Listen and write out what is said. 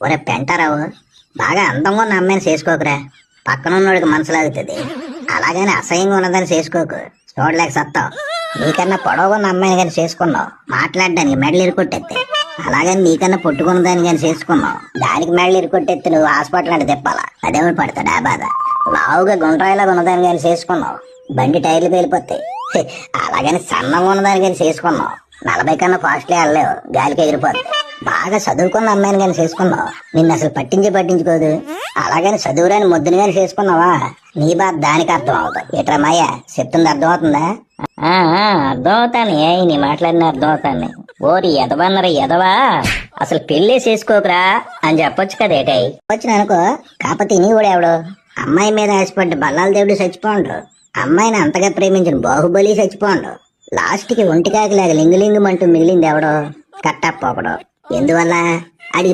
ఒరే పెంటారావు, బాగా అందంగా ఉన్న అమ్మాయిని చేసుకోకురా, పక్కనున్నోడికి మనసు లాగుతుంది. అలాగని అసహ్యంగా ఉన్నదని చేసుకోకు, చూడలేక సత్తావు. నీకన్నా పొడవుగా ఉన్న అమ్మాయిని కానీ చేసుకున్నావు, మాట్లాడడానికి మెడలు ఇరుకొట్టేస్తే. అలాగని నీకన్నా పొట్టుకున్న దాన్ని కానీ చేసుకున్నావు, దానికి మెడలు ఇరుకొట్టేస్తే నువ్వు హాస్పిటల్ అంటే తిప్పాలా? అదేమిటి పడతాడు ఆ బాధ. లావుగా గుండ్రాయిలాగా ఉన్నదాన్ని కానీ చేసుకున్నావు, బండి టైర్లు పేలిపోతాయి. అలాగని సన్నంగా ఉన్నదాన్ని కానీ చేసుకున్నావు, 40 కన్నా ఫాస్ట్లీ వెళ్ళలేవు, గాలికి ఎగిరిపోతాయి. బాగా చదువుకున్న అమ్మాయిని కానీ చేసుకున్నావు, నిన్ను అసలు పట్టించుకోదు. అలాగని చదువురాని ముద్దుని కానీ చేసుకున్నావా, నీ బాధ దానికి అర్థం అవుతుంది. ఎట్రా మాయ, చెప్తుంది అర్థం అవుతుందా? అర్థం అవుతాను, నీ మాట్లాడిన అర్థం అవుతాను. ఓరి ఎదవన్నర ఎదవా, అసలు పెళ్ళే చేసుకోకరా అని చెప్పొచ్చు కదేటై. వచ్చిన అనుకో, కాకపోతే నీ కూడా ఎవడు అమ్మాయి మీద ఆశపడ్డ బల్లాల దేవుడు చచ్చిపోండు, అమ్మాయిని అంతగా ప్రేమించిన బాహుబలి చచ్చిపోండు. లాస్ట్ కి ఒంటికాకిలాగా లింగులింగుమంటూ మిగిలింది ఎవడో, కట్టప్ప ఒకడు. ఎందువల్ల? అడిగి